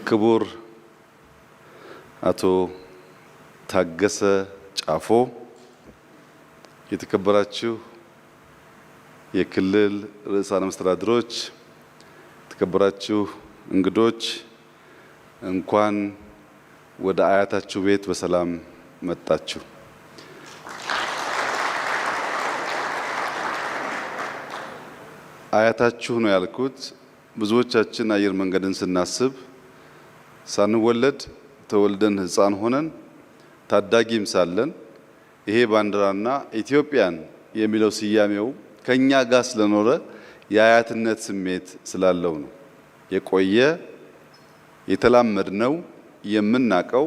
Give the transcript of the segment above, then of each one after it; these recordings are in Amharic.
ክቡር አቶ ታገሰ ጫፎ፣ የተከበራችሁ የክልል ርዕሳነ መስተዳድሮች፣ የተከበራችሁ እንግዶች፣ እንኳን ወደ አያታችሁ ቤት በሰላም መጣችሁ። አያታችሁ ነው ያልኩት። ብዙዎቻችን አየር መንገድን ስናስብ ሳንወለድ ተወልደን ሕፃን ሆነን ታዳጊም ሳለን ይሄ ባንዲራና ኢትዮጵያን የሚለው ስያሜው ከኛ ጋር ስለኖረ የአያትነት ስሜት ስላለው ነው። የቆየ የተላመድነው የምናቀው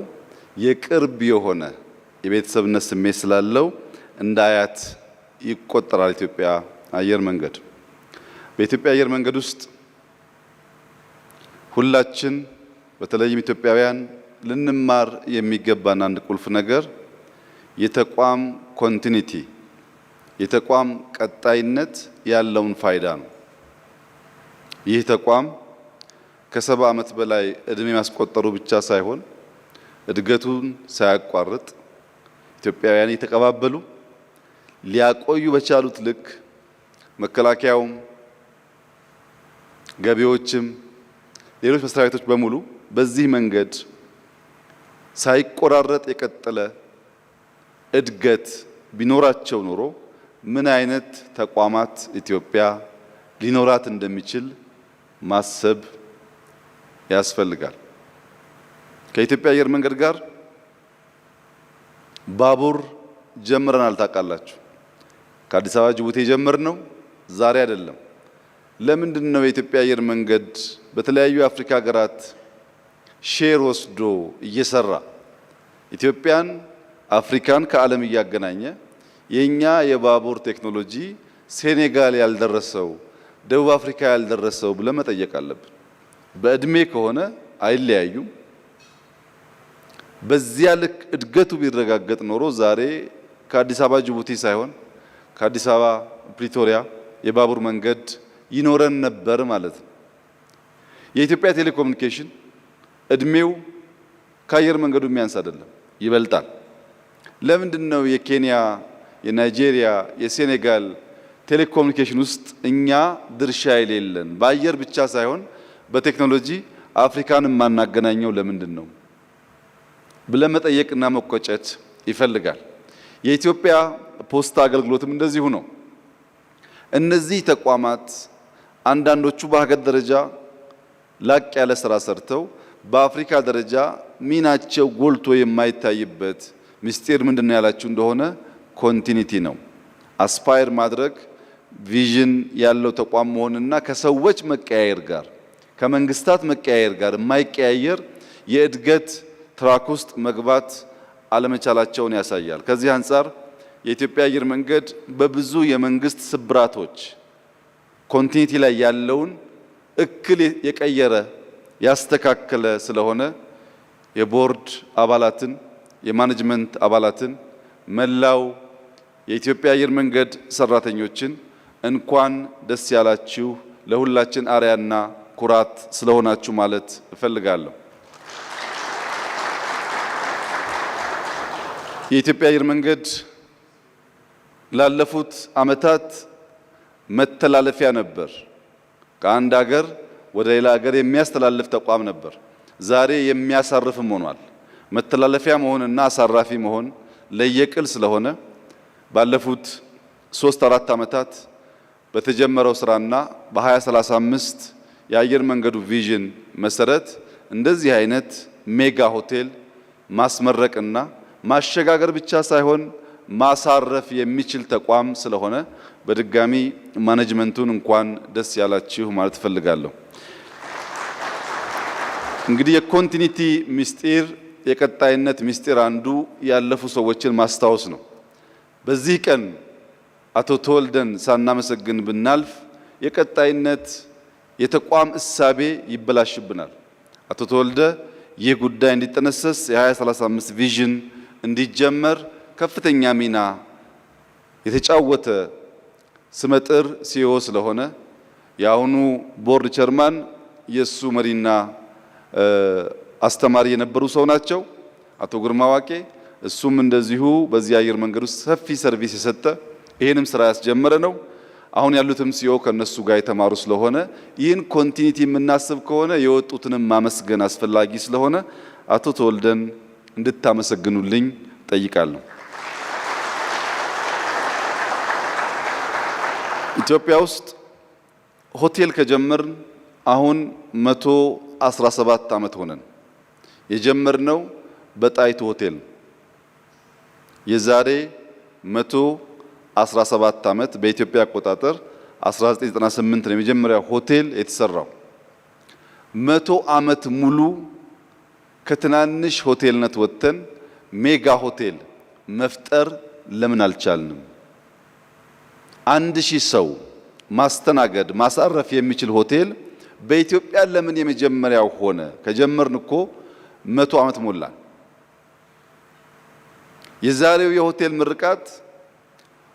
የቅርብ የሆነ የቤተሰብነት ስሜት ስላለው እንደ አያት ይቆጠራል ኢትዮጵያ አየር መንገድ። በኢትዮጵያ አየር መንገድ ውስጥ ሁላችን በተለይም ኢትዮጵያውያን ልንማር የሚገባን አንድ ቁልፍ ነገር የተቋም ኮንቲኒቲ፣ የተቋም ቀጣይነት ያለውን ፋይዳ ነው። ይህ ተቋም ከ70 ዓመት በላይ እድሜ ማስቆጠሩ ብቻ ሳይሆን እድገቱን ሳያቋርጥ ኢትዮጵያውያን የተቀባበሉ ሊያቆዩ በቻሉት ልክ መከላከያውም፣ ገቢዎችም፣ ሌሎች መስሪያ ቤቶች በሙሉ በዚህ መንገድ ሳይቆራረጥ የቀጠለ እድገት ቢኖራቸው ኖሮ ምን አይነት ተቋማት ኢትዮጵያ ሊኖራት እንደሚችል ማሰብ ያስፈልጋል። ከኢትዮጵያ አየር መንገድ ጋር ባቡር ጀምረናል። ታውቃላችሁ፣ ከአዲስ አበባ ጅቡቲ የጀመርነው ዛሬ አይደለም። ለምንድን ነው የኢትዮጵያ አየር መንገድ በተለያዩ የአፍሪካ ሀገራት ሼር ወስዶ እየሰራ ኢትዮጵያን አፍሪካን ከዓለም እያገናኘ የኛ የባቡር ቴክኖሎጂ ሴኔጋል ያልደረሰው ደቡብ አፍሪካ ያልደረሰው ብለን መጠየቅ አለብን። በእድሜ ከሆነ አይለያዩም። በዚያ ልክ እድገቱ ቢረጋገጥ ኖሮ ዛሬ ከአዲስ አበባ ጅቡቲ ሳይሆን ከአዲስ አበባ ፕሪቶሪያ የባቡር መንገድ ይኖረን ነበር ማለት ነው። የኢትዮጵያ ቴሌኮሙኒኬሽን እድሜው ከአየር መንገዱ የሚያንስ አይደለም፣ ይበልጣል። ለምንድን ነው የኬንያ፣ የናይጄሪያ፣ የሴኔጋል ቴሌኮሙኒኬሽን ውስጥ እኛ ድርሻ የሌለን? በአየር ብቻ ሳይሆን በቴክኖሎጂ አፍሪካን የማናገናኘው ለምንድን ነው ብለን መጠየቅና መቆጨት ይፈልጋል። የኢትዮጵያ ፖስታ አገልግሎትም እንደዚሁ ነው። እነዚህ ተቋማት አንዳንዶቹ በሀገር ደረጃ ላቅ ያለ ስራ ሰርተው በአፍሪካ ደረጃ ሚናቸው ጎልቶ የማይታይበት ምስጢር ምንድነው ያላችሁ እንደሆነ ኮንቲኒቲ ነው። አስፓየር ማድረግ ቪዥን ያለው ተቋም መሆንና ከሰዎች መቀያየር ጋር ከመንግስታት መቀያየር ጋር የማይቀያየር የእድገት ትራክ ውስጥ መግባት አለመቻላቸውን ያሳያል። ከዚህ አንጻር የኢትዮጵያ አየር መንገድ በብዙ የመንግስት ስብራቶች ኮንቲኒቲ ላይ ያለውን እክል የቀየረ ያስተካከለ ስለሆነ የቦርድ አባላትን፣ የማኔጅመንት አባላትን፣ መላው የኢትዮጵያ አየር መንገድ ሰራተኞችን እንኳን ደስ ያላችሁ፣ ለሁላችን አርያና ኩራት ስለሆናችሁ ማለት እፈልጋለሁ። የኢትዮጵያ አየር መንገድ ላለፉት ዓመታት መተላለፊያ ነበር። ከአንድ ሀገር ወደ ሌላ ሀገር የሚያስተላልፍ ተቋም ነበር። ዛሬ የሚያሳርፍም ሆኗል። መተላለፊያ መሆንና አሳራፊ መሆን ለየቅል ስለሆነ ባለፉት 3-4 ዓመታት በተጀመረው ስራና በ2035 የአየር መንገዱ ቪዥን መሰረት እንደዚህ አይነት ሜጋ ሆቴል ማስመረቅና ማሸጋገር ብቻ ሳይሆን ማሳረፍ የሚችል ተቋም ስለሆነ በድጋሚ ማኔጅመንቱን እንኳን ደስ ያላችሁ ማለት እፈልጋለሁ። እንግዲህ የኮንቲኒቲ ምስጢር፣ የቀጣይነት ምስጢር አንዱ ያለፉ ሰዎችን ማስታወስ ነው። በዚህ ቀን አቶ ተወልደን ሳናመሰግን ብናልፍ የቀጣይነት የተቋም እሳቤ ይበላሽብናል። አቶ ተወልደ ይህ ጉዳይ እንዲጠነሰስ የ2035 ቪዥን እንዲጀመር ከፍተኛ ሚና የተጫወተ ስመጥር ሲኦ ስለሆነ የአሁኑ ቦርድ ቸርማን የሱ መሪና አስተማሪ የነበሩ ሰው ናቸው። አቶ ግርማ ዋቄ እሱም እንደዚሁ በዚህ አየር መንገድ ውስጥ ሰፊ ሰርቪስ የሰጠ ይሄንም ስራ ያስጀመረ ነው። አሁን ያሉትም ሲኦ ከነሱ ጋር የተማሩ ስለሆነ ይህን ኮንቲኒቲ የምናስብ ከሆነ የወጡትንም ማመስገን አስፈላጊ ስለሆነ አቶ ተወልደን እንድታመሰግኑልኝ ጠይቃለሁ። ኢትዮጵያ ውስጥ ሆቴል ከጀመርን አሁን 117 ዓመት ሆነን። የጀመርነው በጣይቱ ሆቴል የዛሬ 117 ዓመት በኢትዮጵያ አቆጣጠር 1998 ነው የመጀመሪያው ሆቴል የተሰራው። 100 ዓመት ሙሉ ከትናንሽ ሆቴልነት ወጥተን ሜጋ ሆቴል መፍጠር ለምን አልቻልንም? 1000 ሰው ማስተናገድ ማሳረፍ የሚችል ሆቴል በኢትዮጵያ ለምን የመጀመሪያው ሆነ? ከጀመርን እኮ 100 ዓመት ሞላን። የዛሬው የሆቴል ምርቃት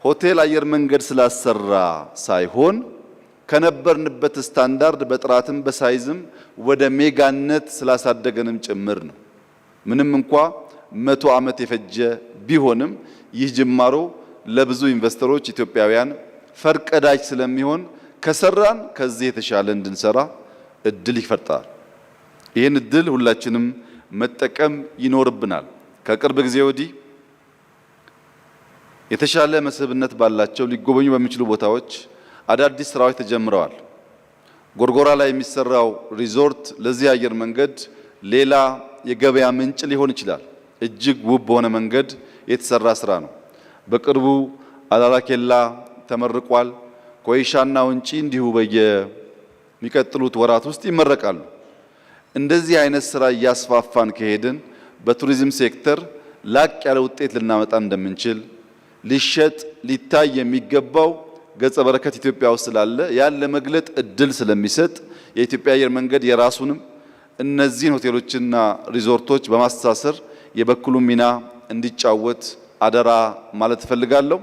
ሆቴል አየር መንገድ ስላሰራ ሳይሆን ከነበርንበት ስታንዳርድ በጥራትም በሳይዝም ወደ ሜጋነት ስላሳደገንም ጭምር ነው። ምንም እንኳ 100 ዓመት የፈጀ ቢሆንም ይህ ጅማሮ ለብዙ ኢንቨስተሮች ኢትዮጵያውያን ፈርቀዳጅ ስለሚሆን ከሰራን ከዚህ የተሻለ እንድንሰራ እድል ይፈጥራል። ይህን እድል ሁላችንም መጠቀም ይኖርብናል። ከቅርብ ጊዜ ወዲህ የተሻለ መስህብነት ባላቸው ሊጎበኙ በሚችሉ ቦታዎች አዳዲስ ስራዎች ተጀምረዋል። ጎርጎራ ላይ የሚሰራው ሪዞርት ለዚህ አየር መንገድ ሌላ የገበያ ምንጭ ሊሆን ይችላል። እጅግ ውብ በሆነ መንገድ የተሰራ ስራ ነው። በቅርቡ አላላኬላ ተመርቋል። ኮይሻና ወንጪ እንዲሁ በየሚቀጥሉት ወራት ውስጥ ይመረቃሉ። እንደዚህ አይነት ስራ እያስፋፋን ከሄድን በቱሪዝም ሴክተር ላቅ ያለ ውጤት ልናመጣ እንደምንችል ሊሸጥ ሊታይ የሚገባው ገጸ በረከት ኢትዮጵያ ውስጥ ስላለ ያን ለመግለጥ እድል ስለሚሰጥ የኢትዮጵያ አየር መንገድ የራሱንም እነዚህን ሆቴሎችና ሪዞርቶች በማስተሳሰር የበኩሉን ሚና እንዲጫወት አደራ ማለት እፈልጋለሁ።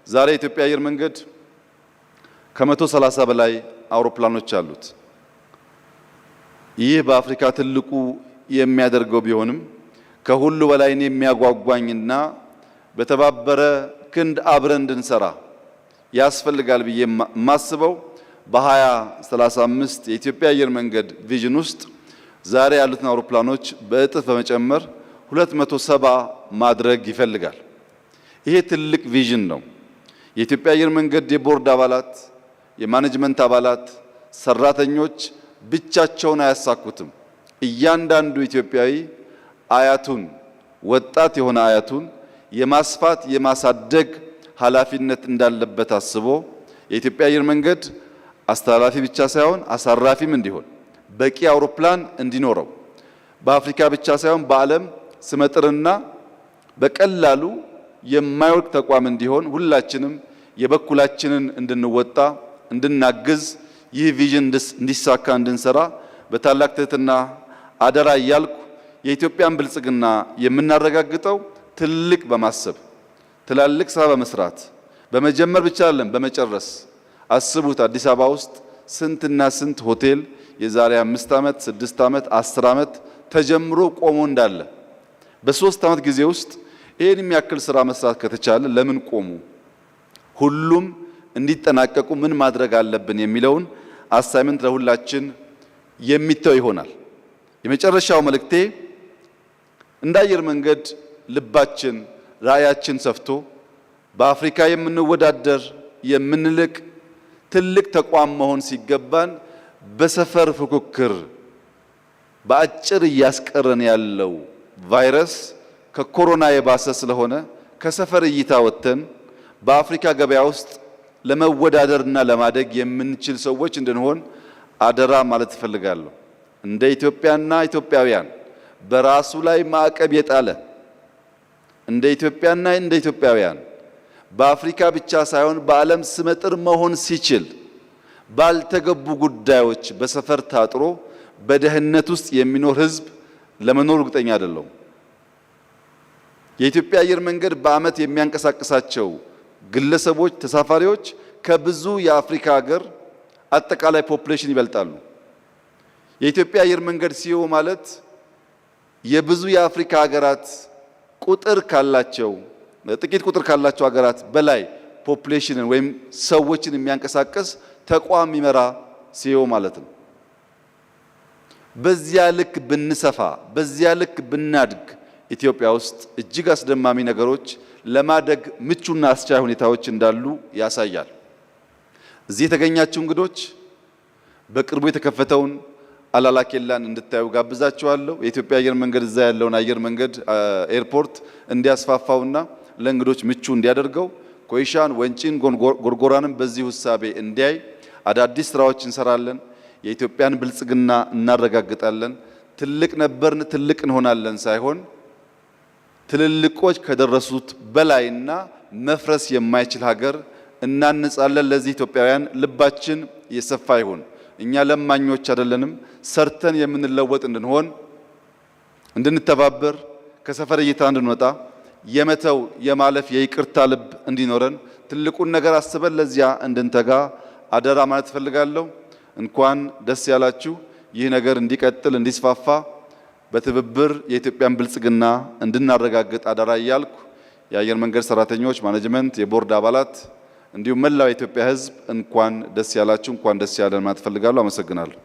ዛሬ የኢትዮጵያ አየር መንገድ ከ130 በላይ አውሮፕላኖች አሉት። ይህ በአፍሪካ ትልቁ የሚያደርገው ቢሆንም ከሁሉ በላይ የሚያጓጓኝና በተባበረ ክንድ አብረን እንድንሰራ ያስፈልጋል ብዬ የማስበው በ2035 የኢትዮጵያ አየር መንገድ ቪዥን ውስጥ ዛሬ ያሉትን አውሮፕላኖች በእጥፍ በመጨመር 270 ማድረግ ይፈልጋል። ይሄ ትልቅ ቪዥን ነው። የኢትዮጵያ አየር መንገድ የቦርድ አባላት፣ የማኔጅመንት አባላት፣ ሰራተኞች ብቻቸውን አያሳኩትም። እያንዳንዱ ኢትዮጵያዊ አያቱን ወጣት የሆነ አያቱን የማስፋት የማሳደግ ኃላፊነት እንዳለበት አስቦ የኢትዮጵያ አየር መንገድ አስተላላፊ ብቻ ሳይሆን አሳራፊም እንዲሆን በቂ አውሮፕላን እንዲኖረው በአፍሪካ ብቻ ሳይሆን በዓለም ስመጥርና በቀላሉ የማይወድቅ ተቋም እንዲሆን ሁላችንም የበኩላችንን እንድንወጣ እንድናግዝ ይህ ቪዥን እንዲሳካ እንድንሰራ በታላቅ ትህትና አደራ እያልኩ የኢትዮጵያን ብልጽግና የምናረጋግጠው ትልቅ በማሰብ ትላልቅ ስራ በመስራት በመጀመር ብቻ አይደለም፣ በመጨረስ አስቡት። አዲስ አበባ ውስጥ ስንትና ስንት ሆቴል የዛሬ 5 ዓመት 6 ዓመት 10 ዓመት ተጀምሮ ቆሞ እንዳለ በ3 ዓመት ጊዜ ውስጥ ይህን የሚያክል ስራ መስራት ከተቻለ ለምን ቆሙ? ሁሉም እንዲጠናቀቁ ምን ማድረግ አለብን የሚለውን አሳይመንት ለሁላችን የሚተው ይሆናል። የመጨረሻው መልእክቴ እንደ አየር መንገድ ልባችን ራዕያችን ሰፍቶ በአፍሪካ የምንወዳደር የምንልቅ ትልቅ ተቋም መሆን ሲገባን በሰፈር ፉክክር በአጭር እያስቀረን ያለው ቫይረስ ከኮሮና የባሰ ስለሆነ ከሰፈር እይታ ወጥተን በአፍሪካ ገበያ ውስጥ ለመወዳደርና ለማደግ የምንችል ሰዎች እንድንሆን አደራ ማለት እፈልጋለሁ። እንደ ኢትዮጵያና ኢትዮጵያውያን በራሱ ላይ ማዕቀብ የጣለ እንደ ኢትዮጵያና እንደ ኢትዮጵያውያን በአፍሪካ ብቻ ሳይሆን በዓለም ስመጥር መሆን ሲችል ባልተገቡ ጉዳዮች በሰፈር ታጥሮ በደህንነት ውስጥ የሚኖር ሕዝብ ለመኖር እርግጠኛ አይደለም። የኢትዮጵያ አየር መንገድ በዓመት የሚያንቀሳቅሳቸው ግለሰቦች፣ ተሳፋሪዎች ከብዙ የአፍሪካ ሀገር አጠቃላይ ፖፑሌሽን ይበልጣሉ። የኢትዮጵያ አየር መንገድ ሲኦ ማለት የብዙ የአፍሪካ ሀገራት ቁጥር ካላቸው ጥቂት ቁጥር ካላቸው ሀገራት በላይ ፖፑሌሽንን ወይም ሰዎችን የሚያንቀሳቅስ ተቋም የሚመራ ሲኦ ማለት ነው። በዚያ ልክ ብንሰፋ፣ በዚያ ልክ ብናድግ ኢትዮጵያ ውስጥ እጅግ አስደማሚ ነገሮች ለማደግ ምቹና አስቻይ ሁኔታዎች እንዳሉ ያሳያል። እዚህ የተገኛችሁ እንግዶች በቅርቡ የተከፈተውን አላላ ኬላን እንድታዩ ጋብዛችኋለሁ። የኢትዮጵያ አየር መንገድ እዛ ያለውን አየር መንገድ ኤርፖርት እንዲያስፋፋውና ለእንግዶች ምቹ እንዲያደርገው ኮይሻን፣ ወንጪን፣ ጎርጎራንም በዚህ ውሳቤ እንዲያይ አዳዲስ ስራዎች እንሰራለን። የኢትዮጵያን ብልጽግና እናረጋግጣለን። ትልቅ ነበርን ትልቅ እንሆናለን ሳይሆን ትልልቆች ከደረሱት በላይና መፍረስ የማይችል ሀገር እናንጻለን። ለዚህ ኢትዮጵያውያን ልባችን የሰፋ ይሁን። እኛ ለማኞች አይደለንም። ሰርተን የምንለወጥ እንድንሆን፣ እንድንተባበር፣ ከሰፈር እይታ እንድንወጣ፣ የመተው የማለፍ የይቅርታ ልብ እንዲኖረን፣ ትልቁን ነገር አስበን ለዚያ እንድንተጋ አደራ ማለት እፈልጋለሁ። እንኳን ደስ ያላችሁ። ይህ ነገር እንዲቀጥል እንዲስፋፋ በትብብር የኢትዮጵያን ብልጽግና እንድናረጋግጥ አደራ እያልኩ የአየር መንገድ ሰራተኞች፣ ማኔጅመንት፣ የቦርድ አባላት እንዲሁም መላው የኢትዮጵያ ሕዝብ እንኳን ደስ ያላችሁ፣ እንኳን ደስ ያለን ማለት እፈልጋለሁ። አመሰግናለሁ።